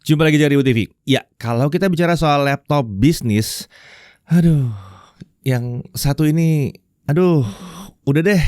Jumpa lagi di Ribu TV. Ya, kalau kita bicara soal laptop bisnis, yang satu ini, udah deh.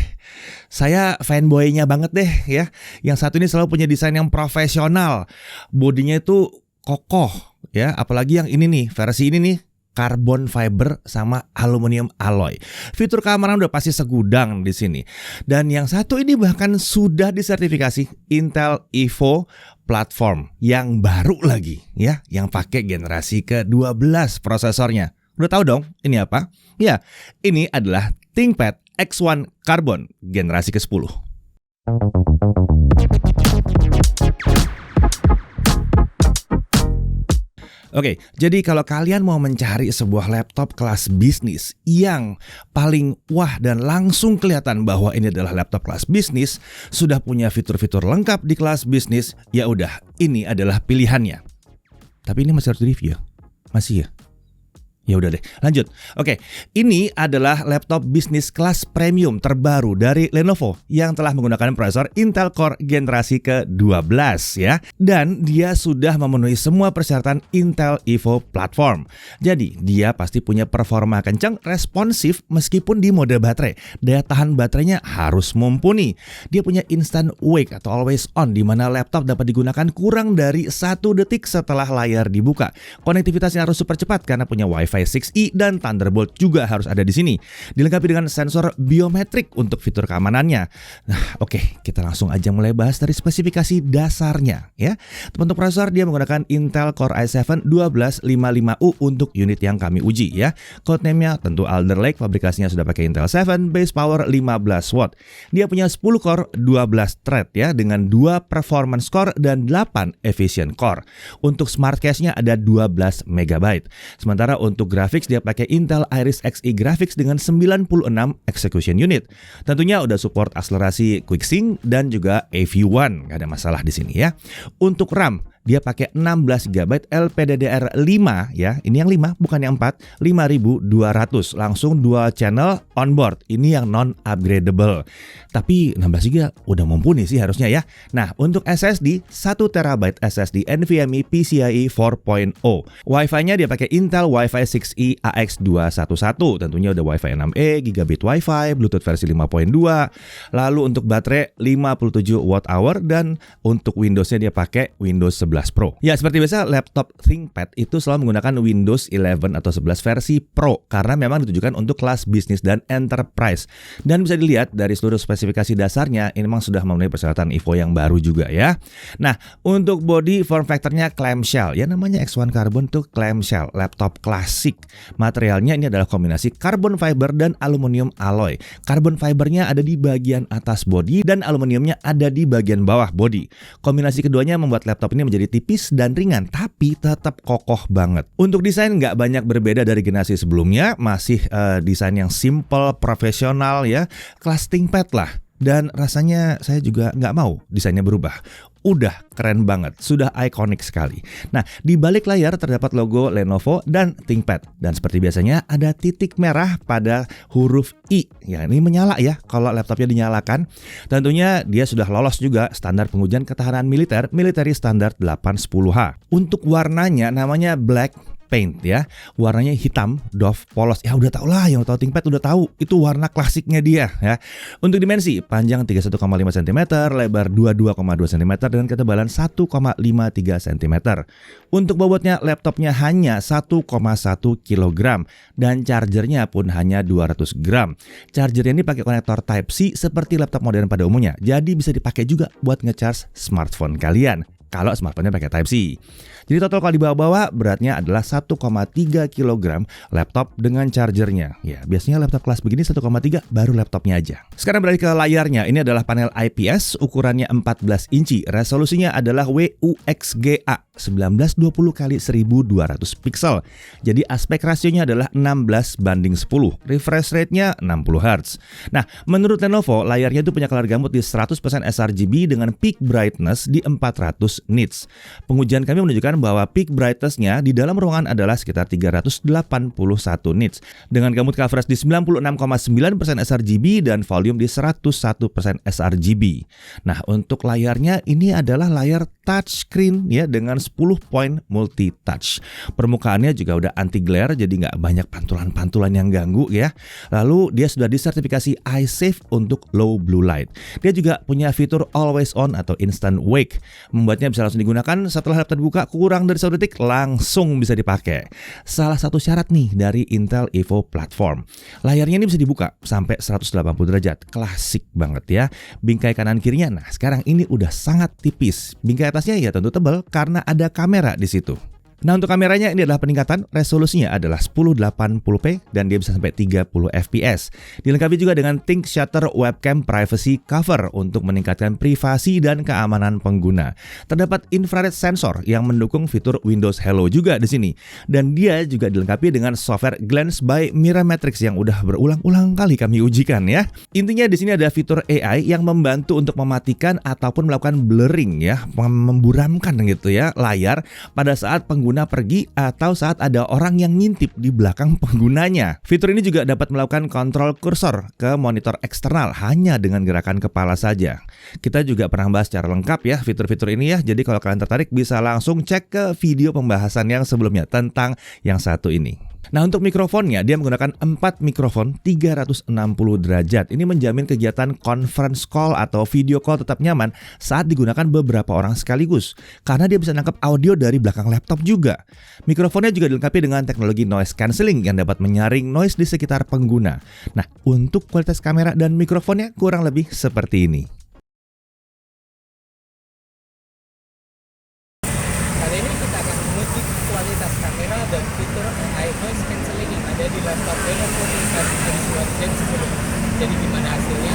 Saya fanboy-nya banget deh ya. Yang satu ini selalu punya desain yang profesional. Bodinya itu kokoh ya, apalagi yang ini nih, versi ini nih, carbon fiber sama aluminium alloy. Fitur keamanan udah pasti segudang di sini. Dan yang satu ini bahkan sudah disertifikasi Intel Evo platform yang baru lagi ya, yang pakai generasi ke-12 prosesornya. Udah tahu dong ini apa? Ya, ini adalah ThinkPad X1 Carbon generasi ke-10. Oke, jadi kalau kalian mau mencari sebuah laptop kelas bisnis yang paling wah dan langsung kelihatan bahwa ini adalah laptop kelas bisnis, sudah punya fitur-fitur lengkap di kelas bisnis, ya udah, ini adalah pilihannya. Tapi ini masih harus di-review ya? Masih ya? Ya udah deh, lanjut. Oke, ini adalah laptop bisnis kelas premium terbaru dari Lenovo yang telah menggunakan prosesor Intel Core generasi ke-12 ya. Dan dia sudah memenuhi semua persyaratan Intel Evo platform. Jadi, dia pasti punya performa kencang, responsif meskipun di mode baterai. Daya tahan baterainya harus mumpuni. Dia punya instant wake atau always on, di mana laptop dapat digunakan kurang dari 1 detik setelah layar dibuka. Konektivitasnya harus super cepat karena punya Wi-Fi 6E dan Thunderbolt juga harus ada di sini. Dilengkapi dengan sensor biometrik untuk fitur keamanannya. Nah, oke, kita langsung aja mulai bahas dari spesifikasi dasarnya ya. Untuk prosesor dia menggunakan Intel Core i7 1255U untuk unit yang kami uji ya. Codename-nya tentu Alder Lake, fabrikasinya sudah pakai Intel 7, base power 15 watt. Dia punya 10 core, 12 thread ya, dengan 2 performance core dan 8 efficient core. Untuk smart cache-nya ada 12 MB. Sementara untuk grafis dia pakai Intel Iris Xe Graphics dengan 96 execution unit. Tentunya udah support akselerasi QuickSync dan juga AV1, gak ada masalah di sini ya. Untuk RAM dia pakai 16 GB LPDDR5 ya. Ini yang 5 bukan yang 4, 5200 langsung dual channel onboard. Ini yang non upgradable. Tapi 16 GB udah mumpuni sih harusnya ya. Nah, untuk SSD 1 TB SSD NVMe PCIe 4.0. Wi-Fi-nya dia pakai Intel Wi-Fi 6E AX211. Tentunya udah Wi-Fi 6E, gigabit Wi-Fi, Bluetooth versi 5.2. Lalu untuk baterai 57 Wh dan untuk Windows-nya dia pakai Windows 11 Pro. Ya, seperti biasa laptop ThinkPad itu selalu menggunakan Windows 11 atau 11 versi Pro karena memang ditujukan untuk kelas bisnis dan enterprise. Dan bisa dilihat dari seluruh spesifikasi dasarnya ini memang sudah memenuhi persyaratan Evo yang baru juga ya. Nah, untuk body form factor-nya clamshell. Ya namanya X1 Carbon tuh clamshell, laptop klasik. Materialnya ini adalah kombinasi carbon fiber dan aluminium alloy. Carbon fibernya ada di bagian atas body dan aluminiumnya ada di bagian bawah body. Kombinasi keduanya membuat laptop ini menjadi tipis dan ringan, tapi tetap kokoh banget. Untuk desain nggak banyak berbeda dari generasi sebelumnya, masih desain yang simple, profesional ya, kelas ThinkPad lah. Dan rasanya saya juga nggak mau desainnya berubah. Udah keren banget, sudah ikonik sekali. Nah, di balik layar terdapat logo Lenovo dan ThinkPad. Dan seperti biasanya ada titik merah pada huruf I. Ya, ini menyala ya kalau laptopnya dinyalakan. Tentunya dia sudah lolos juga standar pengujian ketahanan militer, Military Standard 810H. Untuk warnanya namanya Black Paint ya, warnanya hitam, doff, polos. Ya udah tau lah, yang tahu ThinkPad udah tahu itu warna klasiknya dia ya. Untuk dimensi, panjang 31,5 cm, lebar 22,2 cm dan ketebalan 1,53 cm. Untuk bobotnya laptopnya hanya 1,1 kg dan chargernya pun hanya 200 gram. Chargernya ini pakai konektor Type-C seperti laptop modern pada umumnya. Jadi bisa dipakai juga buat ngecharge smartphone kalian. Kalau smartphone-nya pakai Type-C. Jadi total kalau dibawa-bawa beratnya adalah 1,3 kg laptop dengan chargernya. Ya, biasanya laptop kelas begini 1,3 baru laptopnya aja. Sekarang beralih ke layarnya. Ini adalah panel IPS, ukurannya 14 inci. Resolusinya adalah WUXGA 1920x1200 pixel. Jadi aspek rasionya adalah 16:10. Refresh rate-nya 60 Hz. Nah, menurut Lenovo, layarnya itu punya color gamut di 100% sRGB dengan peak brightness di 400 nits. Pengujian kami menunjukkan bahwa peak brightness-nya di dalam ruangan adalah sekitar 381 nits dengan gamut coverage di 96,9% sRGB dan volume di 101% sRGB. Nah, untuk layarnya ini adalah layar touchscreen ya dengan 10 point multi touch. Permukaannya juga udah anti glare jadi nggak banyak pantulan-pantulan yang ganggu ya. Lalu dia sudah disertifikasi iSafe untuk low blue light. Dia juga punya fitur always on atau instant wake, membuatnya bisa langsung digunakan setelah laptop dibuka kurang dari 1 detik langsung bisa dipakai. Salah satu syarat nih dari Intel Evo platform. Layarnya ini bisa dibuka sampai 180 derajat. Klasik banget ya. Bingkai kanan kirinya, nah sekarang ini udah sangat tipis. Bingkai atasnya ya tentu tebal karena ada kamera di situ. Nah, untuk kameranya ini adalah peningkatan, resolusinya adalah 1080p dan dia bisa sampai 30 fps. Dilengkapi juga dengan Think Shutter Webcam Privacy Cover untuk meningkatkan privasi dan keamanan pengguna. Terdapat infrared sensor yang mendukung fitur Windows Hello juga di sini. Dan dia juga dilengkapi dengan software Glance by Mirametrix yang udah berulang-ulang kali kami ujikan ya. Intinya di sini ada fitur AI yang membantu untuk mematikan ataupun melakukan blurring ya, memburamkan gitu ya layar pada saat pengguna pergi atau saat ada orang yang ngintip di belakang penggunanya. Fitur ini juga dapat melakukan kontrol kursor ke monitor eksternal hanya dengan gerakan kepala saja. Kita juga pernah bahas secara lengkap ya fitur-fitur ini ya. Jadi kalau kalian tertarik bisa langsung cek ke video pembahasan yang sebelumnya tentang yang satu ini. Nah, untuk mikrofonnya dia menggunakan 4 mikrofon 360 derajat. Ini menjamin kegiatan conference call atau video call tetap nyaman saat digunakan beberapa orang sekaligus. Karena dia bisa nangkap audio dari belakang laptop juga. Mikrofonnya juga dilengkapi dengan teknologi noise cancelling yang dapat menyaring noise di sekitar pengguna. Nah, untuk kualitas kamera dan mikrofonnya kurang lebih seperti ini. Kali ini kita akan menguji kualitas kamera dan fitur AI noise cancelling yang ada di laptop Lenovo ThinkPad X1 Gen 10. Jadi gimana hasilnya?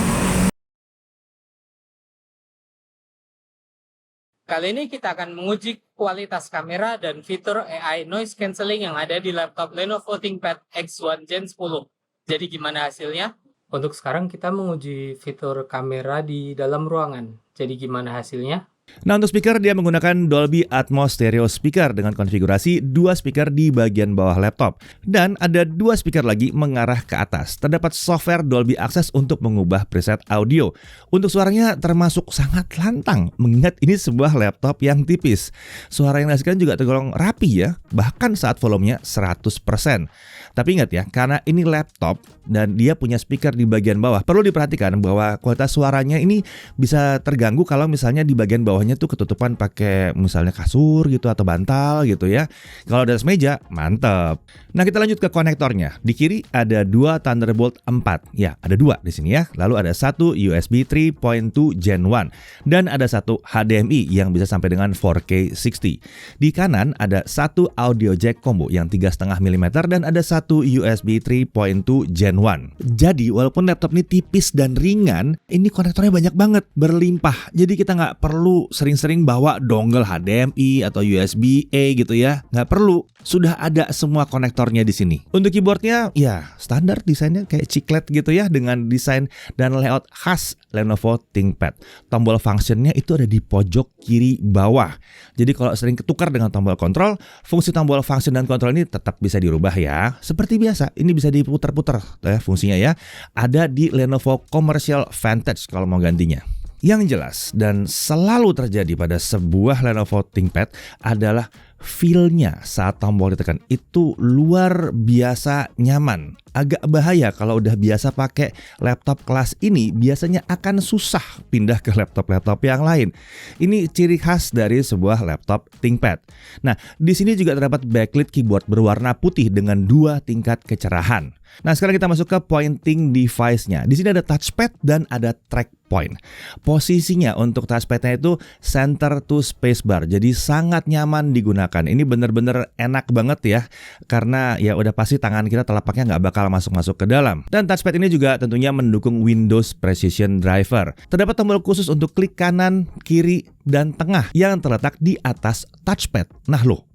Kali ini kita akan menguji kualitas kamera dan fitur AI noise cancelling yang ada di laptop Lenovo ThinkPad X1 Gen 10. Jadi gimana hasilnya? Untuk sekarang kita menguji fitur kamera di dalam ruangan. Jadi gimana hasilnya? Nah, untuk speaker dia menggunakan Dolby Atmos stereo speaker dengan konfigurasi 2 speaker di bagian bawah laptop dan ada 2 speaker lagi mengarah ke atas. Terdapat software Dolby Access untuk mengubah preset audio. Untuk suaranya termasuk sangat lantang mengingat ini sebuah laptop yang tipis. Suara yang dihasilkan juga tergolong rapi ya, bahkan saat volumenya 100%. Tapi ingat ya, karena ini laptop dan dia punya speaker di bagian bawah, perlu diperhatikan bahwa kualitas suaranya ini bisa terganggu kalau misalnya di bagian bawahnya tuh ketutupan pakai misalnya kasur gitu atau bantal gitu ya. Kalau di atas meja, mantep. Nah, kita lanjut ke konektornya. Di kiri ada 2 Thunderbolt 4. Ya, ada 2 di sini ya. Lalu ada 1 USB 3.2 Gen 1 dan ada 1 HDMI yang bisa sampai dengan 4K 60. Di kanan ada 1 audio jack combo yang 3,5 mm dan ada 1 USB 3.2 Gen 1. Jadi walaupun laptop ini tipis dan ringan, ini konektornya banyak banget, berlimpah. Jadi kita nggak perlu sering-sering bawa dongle HDMI atau USB-A gitu ya. Nggak perlu, sudah ada semua konektornya di sini. Untuk keyboardnya ya standar desainnya kayak chiclet gitu ya dengan desain dan layout khas Lenovo ThinkPad. Tombol functionnya itu ada di pojok kiri bawah. Jadi kalau sering ketukar dengan tombol kontrol, fungsi tombol function dan kontrol ini tetap bisa dirubah ya. Seperti biasa, ini bisa diputar-putar fungsinya ya. Ada di Lenovo Commercial Vantage kalau mau gantinya. Yang jelas dan selalu terjadi pada sebuah Lenovo ThinkPad adalah feel-nya saat tombol ditekan itu luar biasa nyaman. Agak bahaya kalau udah biasa pakai laptop kelas ini, biasanya akan susah pindah ke laptop-laptop yang lain. Ini ciri khas dari sebuah laptop ThinkPad. Nah, di sini juga terdapat backlit keyboard berwarna putih dengan 2 tingkat kecerahan. Nah, sekarang kita masuk ke pointing device-nya. Di sini ada touchpad dan ada track point. Posisinya untuk touchpad-nya itu center to spacebar. Jadi sangat nyaman digunakan. Ini bener-bener enak banget ya. Karena ya udah pasti tangan kita telapaknya nggak bakal masuk-masuk ke dalam. Dan touchpad ini juga tentunya mendukung Windows Precision Driver. Terdapat tombol khusus untuk klik kanan, kiri, dan tengah yang terletak di atas touchpad. Nah loh,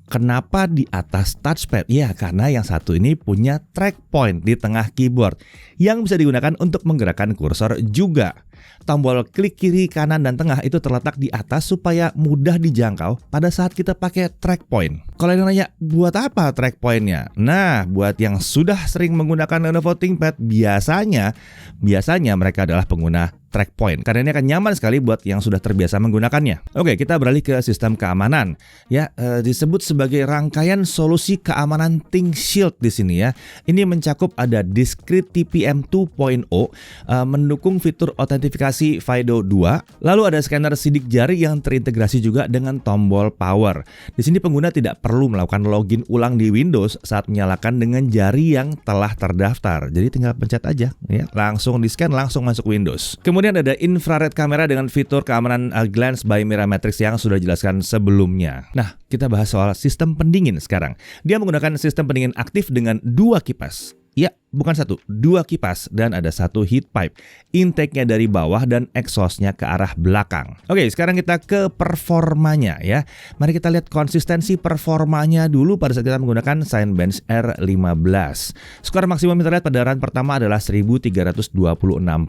kenapa di atas touchpad? Ya, karena yang satu ini punya track point di tengah keyboard yang bisa digunakan untuk menggerakkan kursor juga. tombol klik kiri, kanan, dan tengah itu terletak di atas supaya mudah dijangkau pada saat kita pakai track point. Kalau yang nanya, buat apa track point-nya? Nah, buat yang sudah sering menggunakan Lenovo ThinkPad, biasanya mereka adalah pengguna track point, karena ini akan nyaman sekali buat yang sudah terbiasa menggunakannya. Oke, kita beralih ke sistem keamanan. Ya, disebut sebagai rangkaian solusi keamanan ThinkShield di sini ya. Ini mencakup ada Discrete TPM 2.0, mendukung fitur autentifikasi FIDO 2, lalu ada scanner sidik jari yang terintegrasi juga dengan tombol power. Di sini pengguna tidak perlu melakukan login ulang di Windows saat menyalakan dengan jari yang telah terdaftar. Jadi tinggal pencet aja ya, langsung di-scan, langsung masuk Windows. Kemudian ada infrared kamera dengan fitur keamanan Glance by Mirametrix yang sudah dijelaskan sebelumnya. Nah, kita bahas soal sistem pendingin sekarang. Dia menggunakan sistem pendingin aktif dengan 2 kipas. Ya, bukan 1, 2 kipas dan ada 1 heat pipe. Intake-nya dari bawah dan exhaust-nya ke arah belakang. Oke, sekarang kita ke performanya ya. Mari kita lihat konsistensi performanya dulu pada saat kita menggunakan Cinebench R15. Skor maksimum kita lihat pada run pertama adalah 1326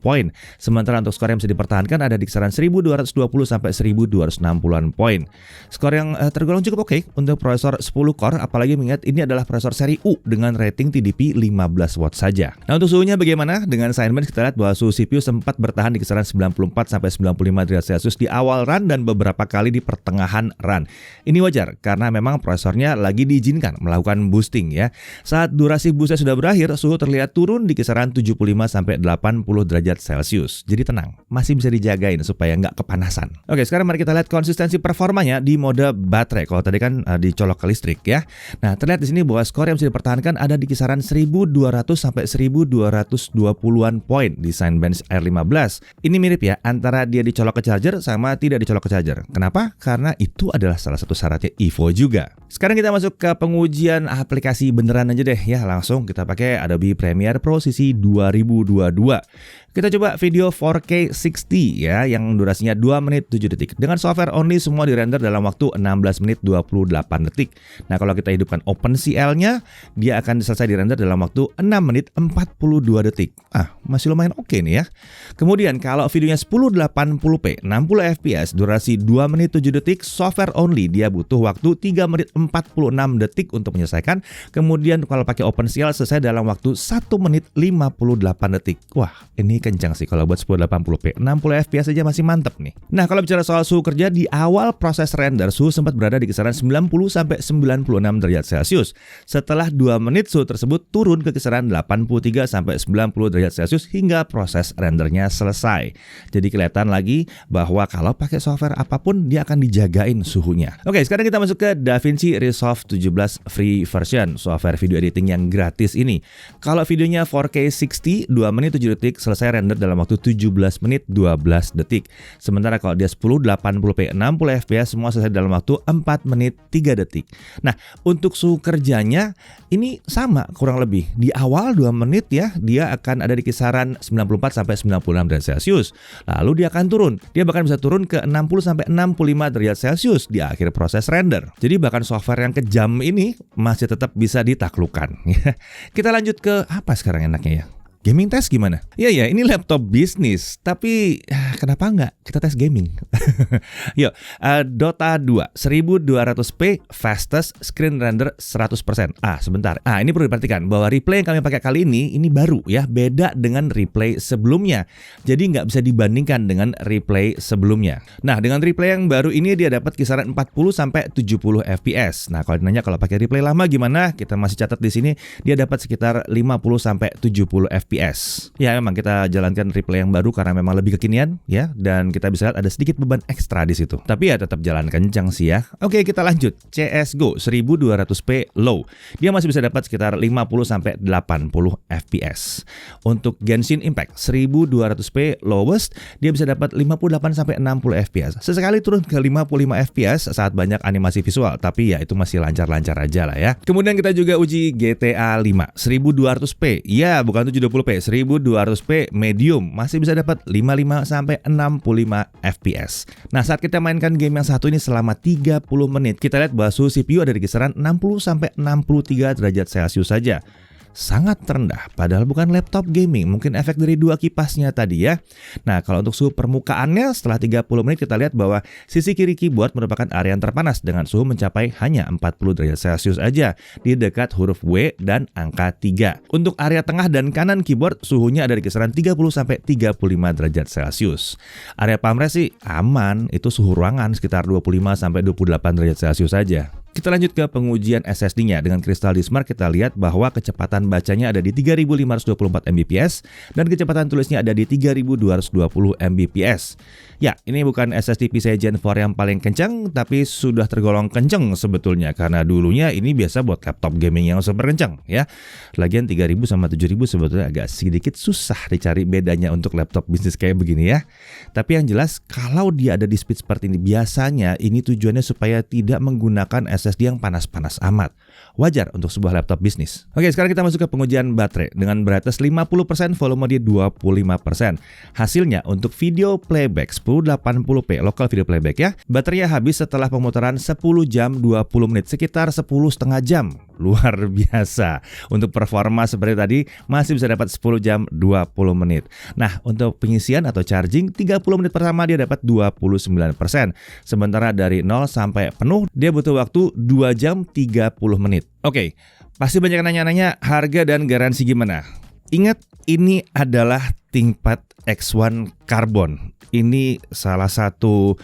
poin. Sementara untuk skor yang bisa dipertahankan ada di kisaran 1220 sampai 1260-an poin. Skor yang tergolong cukup oke untuk prosesor 10 core, apalagi mengingat ini adalah prosesor seri U dengan rating TDP 15 watt saja. Nah, untuk suhunya bagaimana? Dengan Cinebench kita lihat bahwa suhu CPU sempat bertahan di kisaran 94 sampai 95 derajat Celcius di awal run dan beberapa kali di pertengahan run. Ini wajar karena memang prosesornya lagi diizinkan melakukan boosting ya. Saat durasi boostnya sudah berakhir, suhu terlihat turun di kisaran 75 sampai 80 derajat Celcius. Jadi tenang, masih bisa dijagain supaya nggak kepanasan. Oke, sekarang mari kita lihat konsistensi performanya di mode baterai. Kalau tadi kan dicolok ke listrik ya. Nah, terlihat di sini bahwa skor yang bisa dipertahankan ada di kisaran 1200 sampai 1220-an poin di Cinebench R15. Ini mirip ya antara dia dicolok ke charger sama tidak dicolok ke charger. Kenapa? Karena itu adalah salah satu syaratnya Evo juga. Sekarang kita masuk ke pengujian aplikasi beneran aja deh ya. Langsung kita pakai Adobe Premiere Pro sisi 2022. Kita coba video 4K 60 ya, yang durasinya 2 menit 7 detik. Dengan software only semua dirender dalam waktu 16 menit 28 detik. Nah, kalau kita hidupkan OpenCL-nya, dia akan selesai dirender dalam waktu 6 menit 42 detik. Masih lumayan oke nih ya. Kemudian kalau videonya 1080p 60 fps durasi 2 menit 7 detik, software only dia butuh waktu 3 menit 46 detik untuk menyelesaikan. Kemudian kalau pakai OpenCL selesai dalam waktu 1 menit 58 detik. Wah, ini kencang sih kalau buat 1080p. 60 fps aja masih mantep nih. Nah, kalau bicara soal suhu kerja, di awal proses render suhu sempat berada di kisaran 90 sampai 96 derajat Celcius. Setelah 2 menit suhu tersebut turun ke kisaran 83 sampai 90 derajat Celcius hingga proses rendernya selesai. Jadi kelihatan lagi bahwa kalau pakai software apapun dia akan dijagain suhunya. Oke, sekarang kita masuk ke DaVinci Resolve 17 free version, software video editing yang gratis ini. Kalau videonya 4K 60 2 menit 7 detik, selesai render dalam waktu 17 menit 12 detik. Sementara kalau dia 1080p 60 fps semua selesai dalam waktu 4 menit 3 detik. Nah, untuk suhu kerjanya ini sama kurang lebih. Di awal 2 menit ya, dia akan ada di kisaran 94 sampai 96 derajat Celcius. Lalu dia akan turun. Dia bahkan bisa turun ke 60 sampai 65 derajat Celcius di akhir proses render. Jadi bahkan software yang kejam ini masih tetap bisa ditaklukkan. Kita lanjut ke apa sekarang enaknya ya? Gaming test gimana? Ya, ini laptop bisnis, tapi kenapa nggak kita tes gaming? Yuk, Dota 2 1200p fastest screen render 100%. Sebentar. Ini perlu diperhatikan bahwa replay yang kami pakai kali ini baru ya, beda dengan replay sebelumnya. Jadi nggak bisa dibandingkan dengan replay sebelumnya. Nah, dengan replay yang baru ini dia dapat kisaran 40 sampai 70 fps. Nah, kalau ditanya kalau pakai replay lama gimana? Kita masih catat di sini dia dapat sekitar 50 sampai 70 fps. Ya, memang kita jalankan replay yang baru karena memang lebih kekinian ya, dan kita bisa lihat ada sedikit beban ekstra di situ. Tapi ya tetap jalan kencang sih ya. Oke, kita lanjut. CS:GO 1200p low. Dia masih bisa dapat sekitar 50 sampai 80 fps. Untuk Genshin Impact 1200p lowest, dia bisa dapat 58 sampai 60 fps. Sesekali turun ke 55 fps saat banyak animasi visual, tapi ya itu masih lancar-lancar aja lah ya. Kemudian kita juga uji GTA 5 1200p. Ya, bukan 70p, 1200p medium masih bisa dapat 55 sampai 65 fps. Nah, saat kita mainkan game yang satu ini selama 30 menit, kita lihat bahwa suhu CPU ada di kisaran 60 sampai 63 derajat Celcius saja. sangat rendah. Padahal bukan laptop gaming, mungkin efek dari dua kipasnya tadi ya. Nah, kalau untuk suhu permukaannya setelah 30 menit kita lihat bahwa sisi kiri keyboard merupakan area yang terpanas dengan suhu mencapai hanya 40 derajat Celcius aja di dekat huruf W dan angka 3. Untuk area tengah dan kanan keyboard suhunya ada di kisaran 30 sampai 35 derajat Celcius. Area pamres sih aman, itu suhu ruangan sekitar 25 sampai 28 derajat Celcius saja. Kita lanjut ke pengujian SSD-nya. Dengan Crystal Dismark kita lihat bahwa kecepatan bacanya ada di 3524 Mbps dan kecepatan tulisnya ada di 3220 Mbps. Ya, ini bukan SSD PCIe Gen 4 yang paling kencang, tapi sudah tergolong kencang sebetulnya karena dulunya ini biasa buat laptop gaming yang super kencang ya. Lagian 3000 sama 7000 sebetulnya agak sedikit susah dicari bedanya untuk laptop bisnis kayak begini ya. Tapi yang jelas kalau dia ada di speed seperti ini biasanya ini tujuannya supaya tidak menggunakan SSD yang panas-panas amat. Wajar untuk sebuah laptop bisnis. Oke, sekarang kita masuk ke pengujian baterai. Dengan brightness 50%, volume dia 25%. Hasilnya untuk video playback 1080p, local video playback ya. Baterainya habis setelah pemutaran 10 jam 20 menit, sekitar 10,5 jam. Luar biasa. Untuk performa seperti tadi masih bisa dapat 10 jam 20 menit. Nah, untuk pengisian atau charging 30 menit pertama dia dapat 29%. Sementara dari 0 sampai penuh dia butuh waktu 2 jam 30 menit. Oke, pasti banyak yang nanya-nanya harga dan garansi gimana. Ingat, ini adalah ThinkPad X1 Carbon. Ini salah satu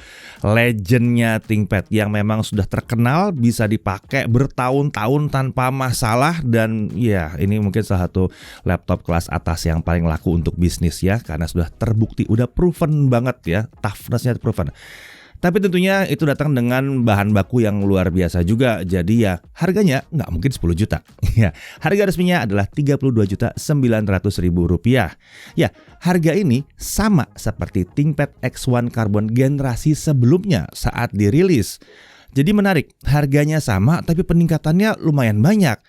legendnya ThinkPad yang memang sudah terkenal, bisa dipakai bertahun-tahun tanpa masalah. Dan ya, ini mungkin salah satu laptop kelas atas yang paling laku untuk bisnis ya, karena sudah terbukti, udah proven banget ya, toughness-nya proven. Tapi tentunya itu datang dengan bahan baku yang luar biasa juga. Jadi ya harganya nggak mungkin 10 juta. Ya, harga resminya adalah Rp32.900.000. Ya, harga ini sama seperti ThinkPad X1 Carbon generasi sebelumnya saat dirilis. Jadi menarik, harganya sama tapi peningkatannya lumayan banyak.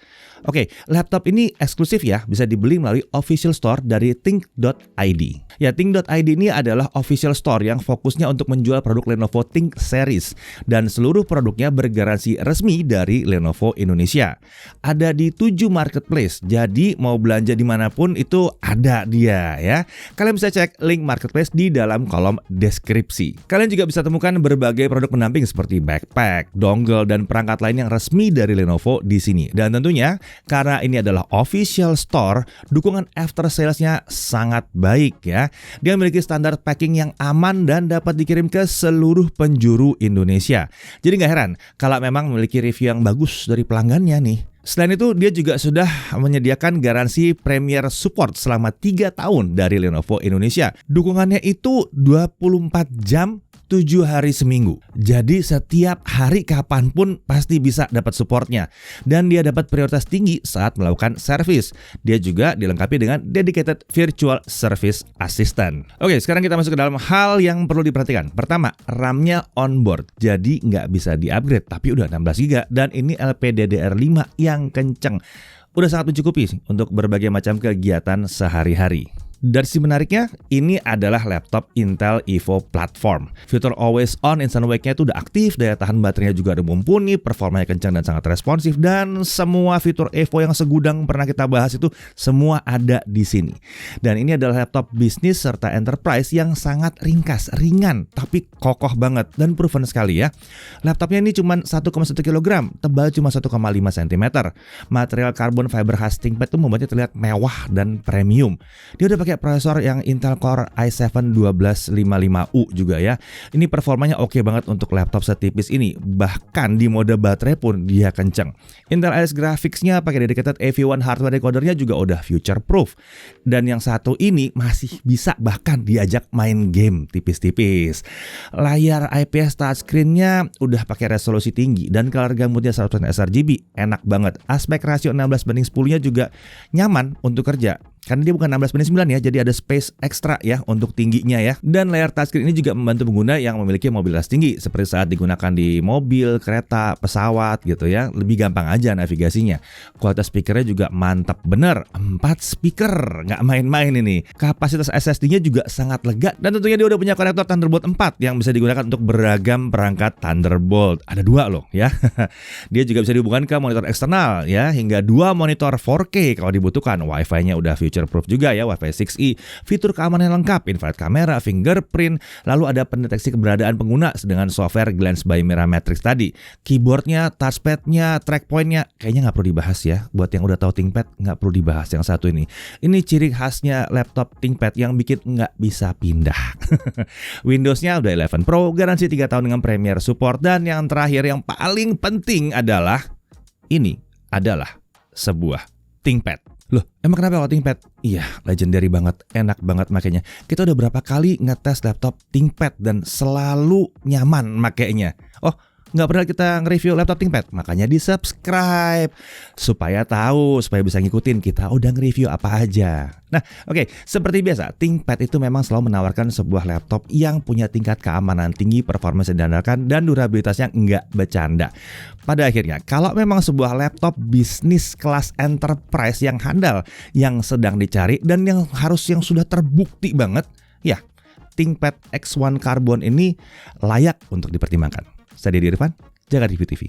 Oke, laptop ini eksklusif ya, bisa dibeli melalui official store dari Think.id. Ya, Think.id ini adalah official store yang fokusnya untuk menjual produk Lenovo Think Series dan seluruh produknya bergaransi resmi dari Lenovo Indonesia. Ada di 7 marketplace, jadi mau belanja dimanapun itu ada dia ya. Kalian bisa cek link marketplace di dalam kolom deskripsi. Kalian juga bisa temukan berbagai produk pendamping seperti backpack, dongle, dan perangkat lain yang resmi dari Lenovo di sini. Dan tentunya karena ini adalah official store, dukungan after sales-nya sangat baik ya. Dia memiliki standar packing yang aman dan dapat dikirim ke seluruh penjuru Indonesia. Jadi nggak heran kalau memang memiliki review yang bagus dari pelanggannya nih. Selain itu, dia juga sudah menyediakan garansi Premier Support selama 3 tahun dari Lenovo Indonesia. Dukungannya itu 24 jam 7 hari seminggu. Jadi setiap hari kapanpun pasti bisa dapat supportnya. Dan dia dapat prioritas tinggi saat melakukan servis. Dia juga dilengkapi dengan dedicated virtual service assistant. Oke, sekarang kita masuk ke dalam hal yang perlu diperhatikan. Pertama, RAM-nya onboard. Jadi nggak bisa di-upgrade, tapi udah 16 GB dan ini LPDDR5 yang kenceng. Udah sangat mencukupi sih untuk berbagai macam kegiatan sehari-hari. Dari sisi menariknya, ini adalah laptop Intel Evo Platform. Fitur Always On Instant Wake-nya itu udah aktif, daya tahan baterainya juga udah mumpuni, performanya kencang dan sangat responsif, dan semua fitur Evo yang segudang pernah kita bahas itu semua ada di sini. Dan ini adalah laptop bisnis serta enterprise yang sangat ringkas, ringan, tapi kokoh banget dan proven sekali ya. Laptopnya ini cuma 1,1 kg, tebal cuma 1,5 cm. Material carbon fiber khas ThinkPad itu membuatnya terlihat mewah dan premium. Dia udah pakai prosesor yang Intel Core i7-1255U juga ya. Ini performanya oke banget untuk laptop setipis ini. Bahkan di mode baterai pun dia kenceng. Intel Iris Graphics-nya pakai dedicated AV1 hardware decoder-nya juga udah future proof. Dan yang satu ini masih bisa bahkan diajak main game tipis-tipis. Layar IPS touchscreen-nya udah pakai resolusi tinggi dan color gamutnya 100% sRGB, enak banget. Aspek rasio 16:10-nya juga nyaman untuk kerja. karena dia bukan 16:9 ya, jadi ada space ekstra ya untuk tingginya ya. Dan layar touchscreen ini juga membantu pengguna yang memiliki mobilitas tinggi seperti saat digunakan di mobil, kereta, pesawat gitu ya. Lebih gampang aja navigasinya. Kualitas speakernya juga mantap bener, 4 speaker, nggak main-main ini. Kapasitas SSD-nya juga sangat lega, dan tentunya dia udah punya konektor Thunderbolt 4 yang bisa digunakan untuk beragam perangkat Thunderbolt. Ada 2 loh ya. Dia juga bisa dihubungkan ke monitor eksternal ya, hingga 2 monitor 4K kalau dibutuhkan. Wi-Fi-nya udah future proof juga ya, Wi-Fi 6E. Fitur keamanan lengkap, infrared kamera, fingerprint, lalu ada pendeteksi keberadaan pengguna dengan software Glance by Miramatrix tadi. Keyboardnya, touchpadnya, trackpointnya kayaknya nggak perlu dibahas ya. Buat yang udah tahu ThinkPad nggak perlu dibahas yang satu ini. Ini ciri khasnya laptop ThinkPad yang bikin nggak bisa pindah. Windowsnya udah 11 Pro, garansi 3 tahun dengan Premier Support, dan yang terakhir yang paling penting adalah ini adalah sebuah ThinkPad. Loh, emang kenapa kalau ThinkPad? Iya, legendary banget, enak banget makanya. Kita udah berapa kali ngetes laptop ThinkPad dan selalu nyaman makainya. Oh, nggak pernah kita nge-review laptop ThinkPad, makanya di-subscribe supaya tahu, supaya bisa ngikutin kita udah nge-review apa aja. Nah, oke, seperti biasa, ThinkPad itu memang selalu menawarkan sebuah laptop yang punya tingkat keamanan tinggi, performance yang diandalkan, dan durabilitasnya nggak bercanda. Pada akhirnya, kalau memang sebuah laptop bisnis kelas enterprise yang handal, yang sedang dicari, dan yang sudah terbukti banget, ya, ThinkPad X1 Carbon ini layak untuk dipertimbangkan. Saya Dedi Irfan, jaga Review TV.